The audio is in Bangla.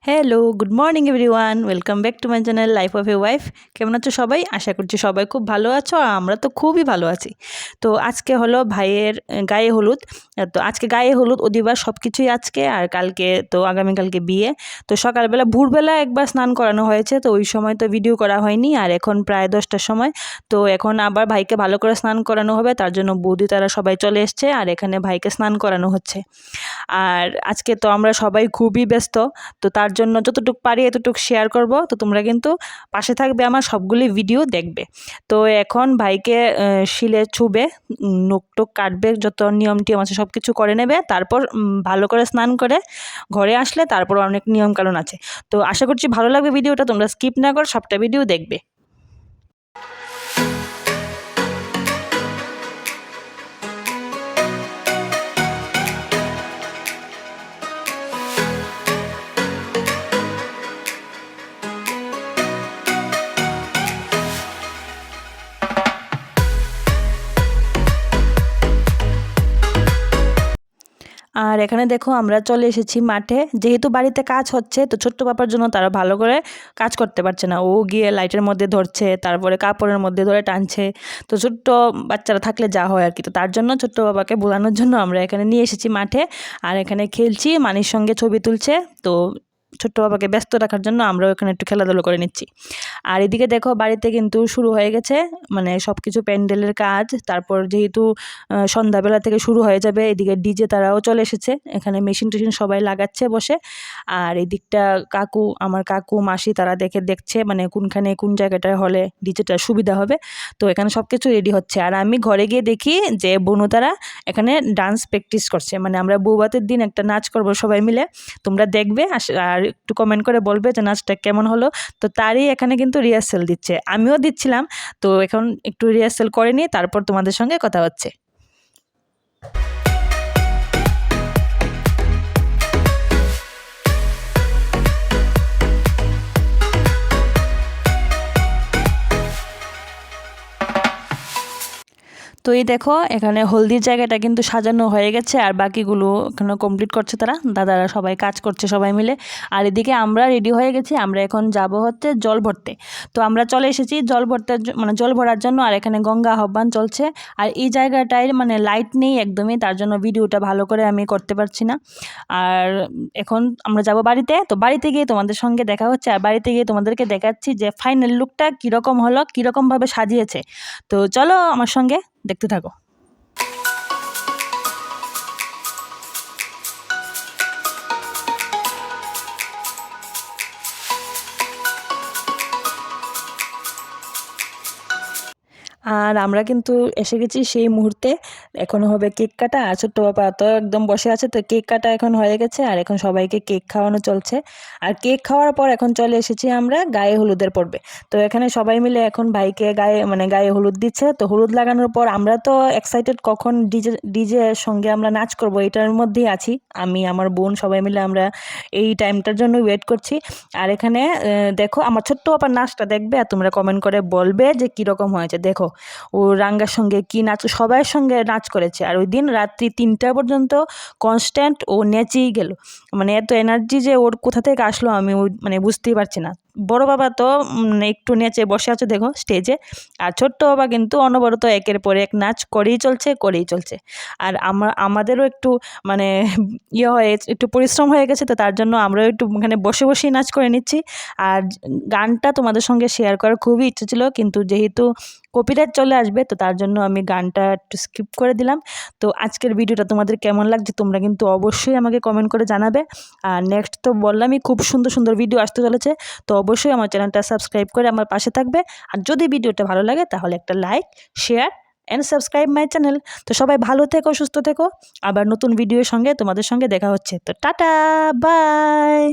Hello, good morning everyone, welcome back to my channel life of a wife. কেমন আছো সবাই? আশা করছি সবাই খুব ভালো আছো, আর আমরা তো খুবই ভালো আছি। তো আজকে হলো ভাইয়ের গায়ে হলুদ। তো আজকে গায়ে হলুদ অধিবাস সব কিছুই আজকে, আর কালকে তো আগামীকালকে বিয়ে। তো সকালবেলা ভোরবেলা একবার স্নান করানো হয়েছে, তো ওই সময় তো ভিডিও করা হয়নি। আর এখন প্রায় 10টার সময়, তো এখন আবার ভাইকে ভালো করে স্নান করানো হবে, তার জন্য বৌদি তারা সবাই চলে এসছে, আর এখানে ভাইকে স্নান করানো হচ্ছে। আর আজকে তো আমরা সবাই খুবই ব্যস্ত, তো তার জন্য যতটুকু পারি এতটুকু শেয়ার করব। তো তোমরা কিন্তু পাশে থাকবে, আমার সবগুলি ভিডিও দেখবে। তো এখন ভাইকে শিলে ছুবে, নখ টুক কাটবে, যত নিয়ম টিয়ম আছে সব কিছু করে নেবে। তারপর ভালো করে স্নান করে ঘরে আসলে তারপর অনেক নিয়ম কানুন আছে। তো আশা করছি ভালো লাগবে ভিডিওটা, তোমরা স্কিপ না করে সবটা ভিডিও দেখবে। আর এখানে দেখো আমরা চলে এসেছি মাঠে, যেহেতু বাড়িতে কাজ হচ্ছে, তো ছোট্ট পাপার জন্য তারা ভালো করে কাজ করতে পারছে না। ও গিয়ে লাইটের মধ্যে ধরছে, তারপরে কাপড়ের মধ্যে ধরে টানছে। তো ছোট্ট বাচ্চারা থাকলে যা হয় আর কি, তো তার জন্য ছোট্ট বাবাকে বোলানোর জন্য আমরা এখানে নিয়ে এসেছি মাঠে। আর এখানে খেলছি, মানির সঙ্গে ছবি তুলছে। তো ছোট্ট বাবাকে ব্যস্ত রাখার জন্য আমরাও এখানে একটু খেলাধুলো করে নিচ্ছি। আর এদিকে দেখো বাড়িতে কিন্তু শুরু হয়ে গেছে, মানে সব কিছু প্যান্ডেলের কাজ। তারপর যেহেতু সন্ধ্যাবেলা থেকে শুরু হয়ে যাবে, এদিকে ডিজে তারাও চলে এসেছে, এখানে মেশিন টেশিন সবাই লাগাচ্ছে বসে। আর এদিকটা আমার কাকু মাসি তারা দেখছে মানে কোনখানে কোন জায়গাটায় হলে ডিজেটা সুবিধা হবে। তো এখানে সব কিছু রেডি হচ্ছে, আর আমি ঘরে গিয়ে দেখি যে বনু তারা এখানে ডান্স প্র্যাকটিস করছে। মানে আমরা বৌভাতের দিন একটা নাচ করবো সবাই মিলে, তোমরা দেখবে আর একটু কমেন্ট করে বলবে যে নাচটা কেমন হলো। তো তারই এখানে কিন্তু রিহার্সেল দিচ্ছে, আমিও দিচ্ছিলাম। তো এখন একটু রিহার্সেল করে নিই, তারপর তোমাদের সঙ্গে কথা হচ্ছে। তো এই দেখো এখানে হলদির জায়গাটা কিন্তু সাজানো হয়ে গেছে, আর বাকিগুলো এখানে কমপ্লিট করছে তারা, দাদারা সবাই কাজ করছে সবাই মিলে। আর এদিকে আমরা রেডি হয়ে গেছি, আমরা এখন যাব হচ্ছে জল ভরতে। তো আমরা চলে এসেছি জল ভরতে, মানে জল ভরার জন্য। আর এখানে গঙ্গা আহ্বান চলছে, আর এই জায়গাটায় মানে লাইট নেই একদমই, তার জন্য ভিডিওটা ভালো করে আমি করতে পারছি না। আর এখন আমরা যাব বাড়িতে, তো বাড়িতে গিয়ে তোমাদের সঙ্গে দেখা হচ্ছে, আর বাড়িতে গিয়ে তোমাদেরকে দেখাচ্ছি যে ফাইনাল লুকটা কীরকম হলো, কীরকমভাবে সাজিয়েছে। তো চলো আমার সঙ্গে দেখতে থাকো। আর আমরা কিন্তু এসে গেছি সেই মুহূর্তে। এখন হবে কেক কাটা, আর ছোট্ট বাবা তো একদম বসে আছে, তো কেক কাটা এখন হয়ে গেছে, আর এখন সবাইকে কেক খাওয়ানো চলছে। আর কেক খাওয়ার পর এখন চলে এসেছি আমরা গায়ে হলুদের পর্বে। তো এখানে সবাই মিলে এখন ভাইকে গায়ে হলুদ দিচ্ছে। তো হলুদ লাগানোর পর আমরা তো এক্সাইটেড, কখন ডিজের সঙ্গে আমরা নাচ করব এটার মধ্যেই আছি। আমি আমার বোন সবাই মিলে আমরা এই টাইমটার জন্য ওয়েট করছি। আর এখানে দেখো আমার ছোট্ট বাবার নাচটা দেখবে, আর তোমরা কমেন্ট করে বলবে যে কীরকম হয়েছে। দেখো ও রাঙ্গার সঙ্গে কি নাচ, সবার সঙ্গে নাচ করেছে। আর ওই দিন রাত্রি 3টা পর্যন্ত কনস্ট্যান্ট ও নেচেই গেল। মানে এত এনার্জি যে ওর কোথা থেকে আসলো আমি মানে বুঝতেই পারছি না। বড় বাবা তো একটু নেচে বসে আছে দেখো স্টেজে, আর ছোট্ট বাবা কিন্তু অনবরত একের পর এক নাচ করেই চলছে। আর আমাদেরও একটু মানে একটু পরিশ্রম হয়ে গেছে, তো তার জন্য আমরাও একটু এখানে বসে বসেই নাচ করে নিচ্ছি। আর গানটা তোমাদের সঙ্গে শেয়ার করার খুবই ইচ্ছে ছিল, কিন্তু যেহেতু কপিরাইট চলে আসবে, তো তার জন্য আমি গানটা একটু স্কিপ করে দিলাম। তো আজকের ভিডিওটা তোমাদের কেমন লাগছে তোমরা কিন্তু অবশ্যই আমাকে কমেন্ট করে জানাবে। আর নেক্সট তো বললামই, খুব সুন্দর সুন্দর ভিডিও আসতে চলেছে। তো অবশ্যই আমার চ্যানেলটা সাবস্ক্রাইব করে আমার পাশে থাকবে। আর যদি ভিডিওটা ভালো লাগে তাহলে একটা like, share and subscribe my channel. তো সবাই ভালো থেকো, সুস্থ থেকো, আবার নতুন ভিডিওর সঙ্গে তোমাদের সঙ্গে দেখা হচ্ছে। তো টাটা, বাই।